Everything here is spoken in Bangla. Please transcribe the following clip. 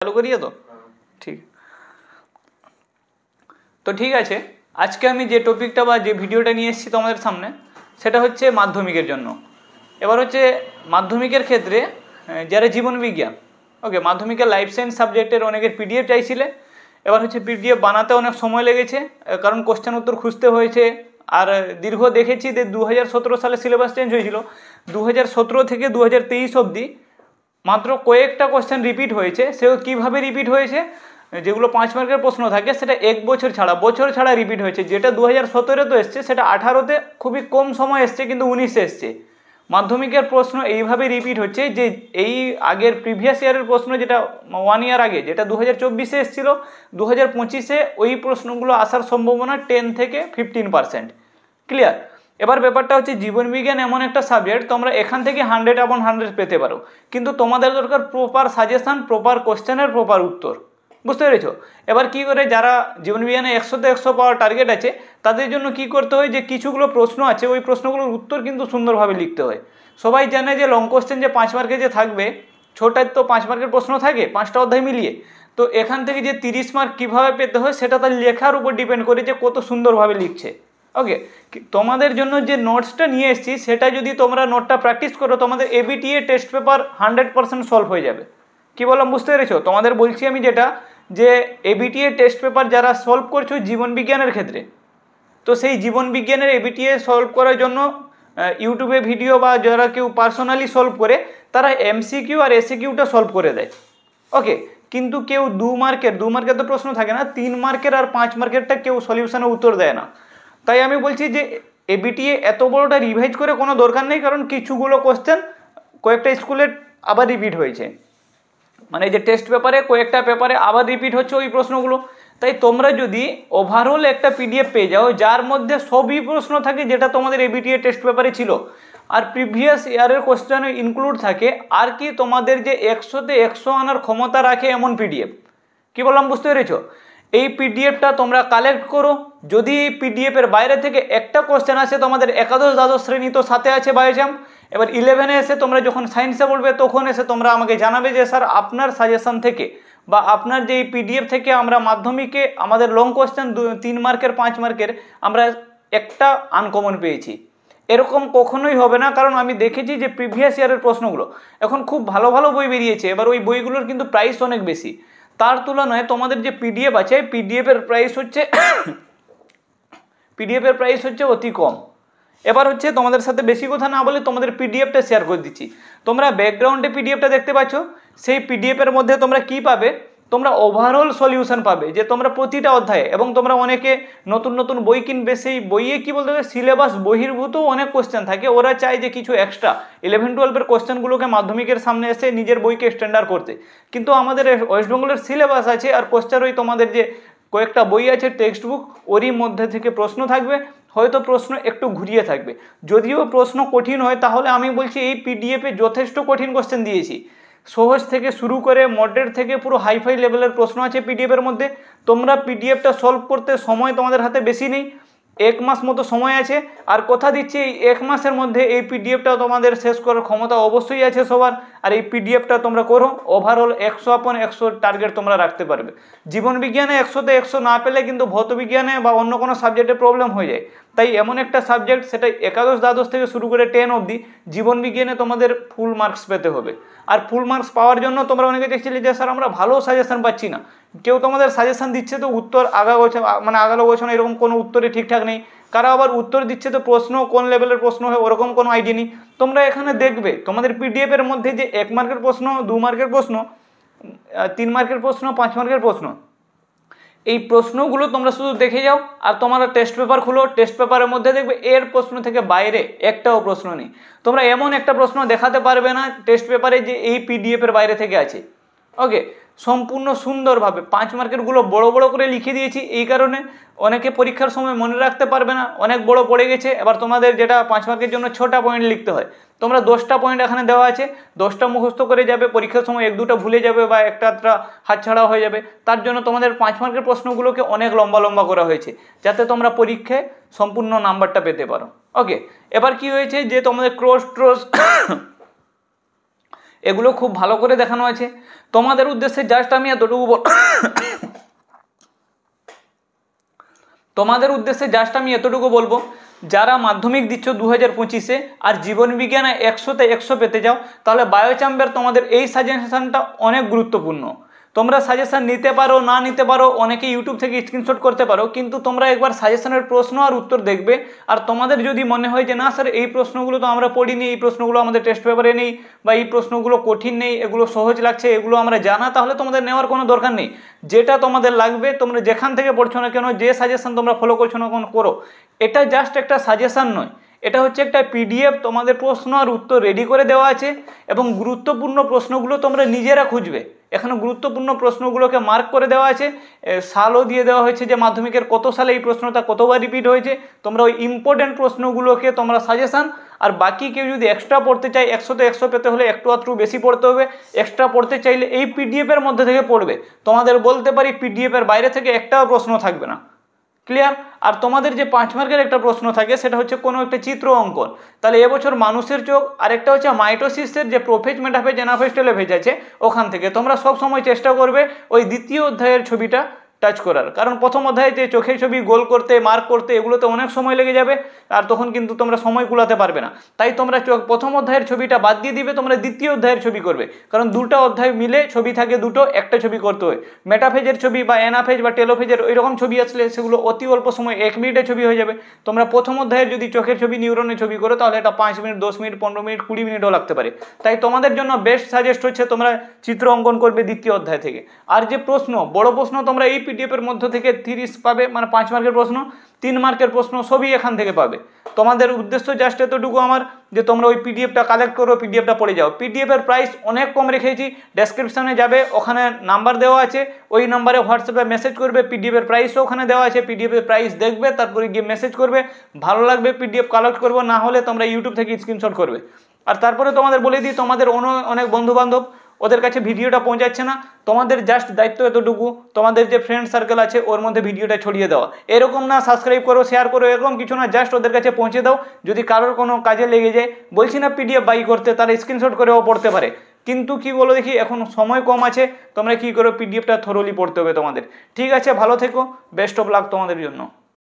চালু করিয়ে তো ঠিক। তো ঠিক আছে, আজকে আমি যে টপিকটা বা যে ভিডিওটা নিয়ে এসেছি তোমাদের সামনে সেটা হচ্ছে মাধ্যমিকের জন্য। এবার হচ্ছে মাধ্যমিকের ক্ষেত্রে যারা জীবন বিজ্ঞান, ওকে, মাধ্যমিকের লাইফ সায়েন্স সাবজেক্টের অনেকের পিডিএফ চাইছিলে। এবার হচ্ছে পিডিএফ বানাতে অনেক সময় লেগেছে, কারণ কোশ্চেন উত্তর খুঁজতে হয়েছে। আর দীর্ঘ দেখেছি যে 2017 সালে সিলেবাস চেঞ্জ হয়েছিল, 2017 থেকে 2023 অবধি মাত্র কয়েকটা কোশ্চেন রিপিট হয়েছে। সেও কীভাবে রিপিট হয়েছে, যেগুলো 5 মার্কের প্রশ্ন থাকে সেটা এক বছর ছাড়া রিপিট হয়েছে। যেটা 2017 এসছে সেটা 18-তে খুবই কম সময় এসছে, কিন্তু 19-এ এসছে। মাধ্যমিকের প্রশ্ন এইভাবে রিপিট হচ্ছে যে এই আগের প্রিভিয়াস ইয়ারের প্রশ্ন, যেটা 1 ইয়ার আগে, যেটা 2024-এ এসেছিল, 2025-এ ওই প্রশ্নগুলো আসার সম্ভাবনা 10 থেকে 15%। ক্লিয়ার? এবার ব্যাপারটা হচ্ছে জীবনবিজ্ঞান এমন একটা সাবজেক্ট, তোমরা এখান থেকে 100/100 পেতে পারো, কিন্তু তোমাদের দরকার প্রপার সাজেশন, প্রপার কোশ্চেনের প্রপার উত্তর। বুঝতে পেরেছো? এবার কি করে, যারা জীবনবিজ্ঞানে 100-তে 100 পাওয়ার টার্গেট আছে তাদের জন্য কি করতে হয়, যে কিছুগুলো প্রশ্ন আছে ওই প্রশ্নগুলোর উত্তর কিন্তু সুন্দরভাবে লিখতে হয়। সবাই জানে যে লং কোশ্চেন যে 5 মার্কে যে থাকবে, ছোটার তো 5 মার্কের প্রশ্ন থাকে 5টা অধ্যায় মিলিয়ে। তো এখান থেকে যে 30 মার্ক কীভাবে পেতে হয় সেটা তার লেখার উপর ডিপেন্ড করে যে কত সুন্দরভাবে লিখছে। ওকে, তোমাদের জন্য যে নোটসটা নিয়ে এসেছি সেটা যদি তোমরা নোটটা প্র্যাকটিস করো, তোমাদের এবিটিএ টেস্ট পেপার 100% সলভ হয়ে যাবে। কি বললাম বুঝতে পেরেছো? তোমাদের বলছি আমি যেটা, যে এবিটিএ টেস্ট পেপার যারা সলভ করছো জীবন বিজ্ঞানের ক্ষেত্রে, তো সেই জীবন বিজ্ঞানের এবিটিএ সলভ করার জন্য ইউটিউবে ভিডিও বা যারা কেউ পার্সোনালি সলভ করে তারা এমসিকিউ আর এসিকিউটা সলভ করে দেয়। ওকে, কিন্তু কেউ 2 মার্কের তো প্রশ্ন থাকে না, 3 মার্কের আর 5 মার্কেরটা কেউ সলিউশনের উত্তর দেয় না। তাই আমি বলছি যে এবিটিএ এত বড়টা রিভাইজ করে কোনো দরকার নেই, কারণ কিছুগুলো কোশ্চেন কয়েকটা স্কুলে আবার রিপিট হয়েছে, মানে যে টেস্ট পেপারে কয়েকটা পেপারে আবার রিপিট হচ্ছে ওই প্রশ্নগুলো। তাই তোমরা যদি ওভারঅল একটা পিডিএফ পেয়ে যাও যার মধ্যে সবই প্রশ্ন থাকে যেটা তোমাদের এবিটিএ টেস্ট পেপারে ছিল, আর প্রিভিয়াস ইয়ারের কোশ্চেন ইনক্লুড থাকে, আর কি তোমাদের যে 100-তে 100 আনার ক্ষমতা রাখে এমন পিডিএফ। কি বললাম বুঝতে পেরেছো? এই পিডিএফটা তোমরা কালেক্ট করো। যদি এই পিডিএফের বাইরে থেকে একটা কোশ্চেন আসে, তোমাদের একাদশ দ্বাদশ শ্রেণী তো সাথে আছে বায়োজাম, এবার 11-এ এসে তোমরা যখন সায়েন্সে পড়বে তখন এসে তোমরা আমাকে জানাবে যে স্যার আপনার সাজেশন থেকে বা আপনার যে এই পিডিএফ থেকে আমরা মাধ্যমিকে আমাদের লং কোশ্চেন 3 মার্কের 5 মার্কের আমরা একটা আনকমন পেয়েছি। এরকম কখনোই হবে না, কারণ আমি দেখেছি যে প্রিভিয়াস ইয়ারের প্রশ্নগুলো এখন খুব ভালো ভালো বই বেরিয়েছে, এবার ওই বইগুলোর কিন্তু প্রাইস অনেক বেশি। তার তুলনায় তোমাদের যে পিডিএফ আছে, পিডিএফের প্রাইস হচ্ছে অতি কম। এবার হচ্ছে তোমাদের সাথে বেশি কথা না বলে তোমাদের পিডিএফটা শেয়ার করে দিচ্ছি। তোমরা ব্যাকগ্রাউন্ডে পিডিএফটা দেখতে পাচ্ছ, সেই পিডিএফের মধ্যে তোমরা কি পাবে, তোমরা ওভারঅল সলিউশন পাবে, যে তোমরা প্রতিটা অধ্যায়ে, এবং তোমরা অনেকে নতুন নতুন বই কিনবে, সেই বইয়ে কি বলতে হবে, সিলেবাস বহির্ভূত অনেক কোশ্চেন থাকে। ওরা চায় যে কিছু এক্সট্রা 11-12-এর কোশ্চেনগুলোকে মাধ্যমিকের সামনে এসে নিজের বইকে স্ট্যান্ডার্ড করতে, কিন্তু আমাদের ওয়েস্ট বেঙ্গলের সিলেবাস আছে আর কোশ্চেন ওই তোমাদের যে কয়েকটা বই আছে টেক্সট বুক, ওরই মধ্যে থেকে প্রশ্ন থাকবে, হয়তো প্রশ্ন একটু ঘুরিয়ে থাকবে। যদিও প্রশ্ন কঠিন হয় তাহলে আমি বলছি এই পিডিএফে যথেষ্ট কঠিন কোশ্চেন দিয়েছি, সহজ থেকে শুরু করে মডারেট থেকে পুরো হাইফাই লেভেলের প্রশ্ন আছে পিডিএফের মধ্যে। তোমরা পিডিএফটা সলভ করতে সময় তোমাদের হাতে বেশি নেই, 1 মাস মতো সময় আছে, আর কথা দিচ্ছি এই 1 মাসের মধ্যে এই পিডিএফটা তোমাদের শেষ করার ক্ষমতা অবশ্যই আছে সবার। আর এই পিডিএফটা তোমরা করো, ওভারঅল 100/100 টার্গেট তোমরা রাখতে পারবে। জীবন বিজ্ঞানে 100-তে 100 না পেলে কিন্তু ভৌত বিজ্ঞানে বা অন্য কোনো সাবজেক্টে প্রবলেম হয়ে যায়। তাই এমন একটা সাবজেক্ট, সেটা একাদশ দ্বাদশ থেকে শুরু করে 10 অবধি জীবন বিজ্ঞানে তোমাদের ফুল মার্কস পেতে হবে। আর ফুল মার্কস পাওয়ার জন্য তোমরা অনেকে দেখছিলে যে স্যার আমরা ভালো সাজেশন পাচ্ছি না, কেউ তোমাদের সাজেশন দিচ্ছে তো উত্তর আগালো গোছানো এরকম কোনো উত্তরে ঠিকঠাক নেই, কারা আবার উত্তর দিচ্ছে তো প্রশ্ন কোন লেভেলের প্রশ্ন হয় ওরকম কোনো আইডিয়া নেই। তোমরা এখানে দেখবে তোমাদের পিডিএফের মধ্যে যে 1 মার্কের প্রশ্ন, 2 মার্কের প্রশ্ন, 3 মার্কের প্রশ্ন, 5 মার্কের প্রশ্ন, এই প্রশ্নগুলো তোমরা শুধু দেখে যাও। আর তোমরা টেস্ট পেপার খুলো, টেস্ট পেপারের মধ্যে দেখবে এর প্রশ্ন থেকে বাইরে একটাও প্রশ্ন নেই। তোমরা এমন একটা প্রশ্ন দেখাতে পারবে না টেস্ট পেপারে যে এই পিডিএফের বাইরে থেকে আছে। ওকে, সম্পূর্ণ সুন্দরভাবে 5 মার্কেরগুলো বড় বড় করে লিখে দিয়েছি, এই কারণে অনেকে পরীক্ষার সময় মনে রাখতে পারবে না, অনেক বড় পড়ে গেছে। এবার তোমাদের যেটা 5 মার্কের জন্য 6টা পয়েন্ট লিখতে হয়, তোমরা 10টা পয়েন্ট এখানে দেওয়া আছে, 10টা মুখস্থ করে যাবে, পরীক্ষার সময় 1-2টা ভুলে যাবে বা একটা হাতছাড়া হয়ে যাবে। তার জন্য তোমাদের 5 মার্কের প্রশ্নগুলোকে অনেক লম্বা লম্বা করা হয়েছে, যাতে তোমরা পরীক্ষায় সম্পূর্ণ নাম্বারটা পেতে পারো। ওকে, এবার কি হয়েছে যে তোমাদের এগুলো খুব ভালো করে দেখানো আছে। তোমাদের উদ্দেশ্যে জাস্ট আমি এতটুকু তোমাদের উদ্দেশ্যে জাস্ট আমি এতটুকু বলবো, যারা মাধ্যমিক দিচ্ছ 2025-এ আর জীবন বিজ্ঞানে 100-তে 100 পেতে যাও, তাহলে বায়োচাম্পের তোমাদের এই সাজেশনটা অনেক গুরুত্বপূর্ণ। তোমরা সাজেশন নিতে পারো না নিতে পারো, অনেকে ইউটিউব থেকে স্ক্রিনশট করতে পারো, কিন্তু তোমরা একবার সাজেশনের প্রশ্ন আর উত্তর দেখবে। আর তোমাদের যদি মনে হয় যে না স্যার এই প্রশ্নগুলো তো আমরা পড়িনি, এই প্রশ্নগুলো আমাদের টেস্ট পেপারে নেই, বা এই প্রশ্নগুলো কঠিন নেই, এগুলো সহজ লাগছে, এগুলো আমরা জানা, তাহলে তোমাদের নেওয়ার কোনো দরকার নেই। যেটা তোমাদের লাগবে তোমরা যেখান থেকে পড়ছো না কেন, যে সাজেশন তোমরা ফলো করছো না কেন করো, এটা জাস্ট একটা সাজেশন নয়, এটা হচ্ছে একটা পিডিএফ। তোমাদের প্রশ্ন আর উত্তর রেডি করে দেওয়া আছে এবং গুরুত্বপূর্ণ প্রশ্নগুলো তোমরা নিজেরা খুঁজবে। এখানে গুরুত্বপূর্ণ প্রশ্নগুলোকে মার্ক করে দেওয়া আছে, সালও দিয়ে দেওয়া হয়েছে যে মাধ্যমিকের কত সালে এই প্রশ্নটা কতবার রিপিট হয়েছে। তোমরা ওই ইম্পর্টেন্ট প্রশ্নগুলোকে তোমরা সাজেশন, আর বাকি কেউ যদি এক্সট্রা পড়তে চায় 100-তে 100 পেতে হলে একটু আধটু বেশি পড়তে হবে, এক্সট্রা পড়তে চাইলে এই পিডিএফের মধ্যে থেকে পড়বে। তোমাদের বলতে পারি পিডিএফের বাইরে থেকে একটাও প্রশ্ন থাকবে না। ক্লিয়ার? আর তোমাদের যে 5 মার্কের একটা প্রশ্ন থাকে সেটা হচ্ছে কোনো একটা চিত্র অঙ্কন। তাহলে এবছর মানুষের চোখ আর একটা হচ্ছে মাইটোসিসের যে প্রোফেজ, মেটাফেজ, অ্যানাফেজ, টেলোফেজ আছে, ওখান থেকে তোমরা সব সময় চেষ্টা করবে ওই দ্বিতীয় অধ্যায়ের ছবিটা টাচ করার। কারণ প্রথম অধ্যায়ে যে চোখের ছবি গোল করতে, মার্ক করতে, এগুলোতে অনেক সময় লেগে যাবে, আর তখন কিন্তু তোমরা সময় কুলাতে পারবে না। তাই তোমরা প্রথম অধ্যায়ের ছবিটা বাদ দিয়ে দিবে, তোমরা দ্বিতীয় অধ্যায়ের ছবি করবে। কারণ দুটো অধ্যায় মিলে ছবি থাকে দুটো, একটা ছবি করতে হয়। মেটাফেজের ছবি বা অ্যানাফেজ বা টেলোফেজের ওইরকম ছবি আসলে সেগুলো অতি অল্প সময় 1 মিনিটে ছবি হয়ে যাবে। তোমরা প্রথম অধ্যায়ের যদি চোখের ছবি, নিউরনের ছবি করো, তাহলে এটা 5 মিনিট, 10 মিনিট, 15 মিনিট, 20 মিনিটও লাগতে পারে। তাই তোমাদের জন্য বেস্ট সাজেস্ট হচ্ছে তোমরা চিত্র অঙ্কন করবে দ্বিতীয় অধ্যায় থেকে। আর যে প্রশ্ন, বড় প্রশ্ন তোমরা এই পিডিএফের মধ্য থেকে 30 পাবে, মানে 5 মার্কের প্রশ্ন, 3 মার্কের প্রশ্ন সবই এখান থেকে পাবে। তোমাদের উদ্দেশ্য জাস্ট এতটুকু আমার, যে তোমরা ওই পিডিএফটা কালেক্ট করো, পিডিএফটা পড়ে যাও। পিডিএফের প্রাইস অনেক কম রেখেছি, ডেসক্রিপশনে যাবে, ওখানে নাম্বার দেওয়া আছে, ওই নাম্বারে হোয়াটসঅ্যাপে মেসেজ করবে, পিডিএফের প্রাইসও ওখানে দেওয়া আছে, পিডিএফের প্রাইস দেখবে, তারপরে গিয়ে মেসেজ করবে, ভালো লাগবে পিডিএফ কালেক্ট করবো, না হলে তোমরা ইউটিউব থেকে স্ক্রিনশট করবে। আর তারপরে তোমাদের বলে দিই, তোমাদের অনেক বন্ধুবান্ধব, ওদের কাছে ভিডিওটা পৌঁছাচ্ছে না, তোমাদের জাস্ট দায়িত্ব এতটুকু, তোমাদের যে ফ্রেন্ড সার্কেল আছে ওর মধ্যে ভিডিওটা ছড়িয়ে দেওয়া। এরকম না সাবস্ক্রাইব করো, শেয়ার করো, এরকম কিছু না, জাস্ট ওদের কাছে পৌঁছে দাও। যদি কারোর কোনো কাজে লেগে যায়, বলছি না পিডিএফ বাই করতে, তারা স্ক্রিনশট করেও পড়তে পারে, কিন্তু কি বলো দেখি, এখন সময় কম আছে, তোমরা কি করো, পিডিএফটা থরোলি পড়তে হবে তোমাদের। ঠিক আছে, ভালো থেকো, বেস্ট অফ লাক তোমাদের জন্য।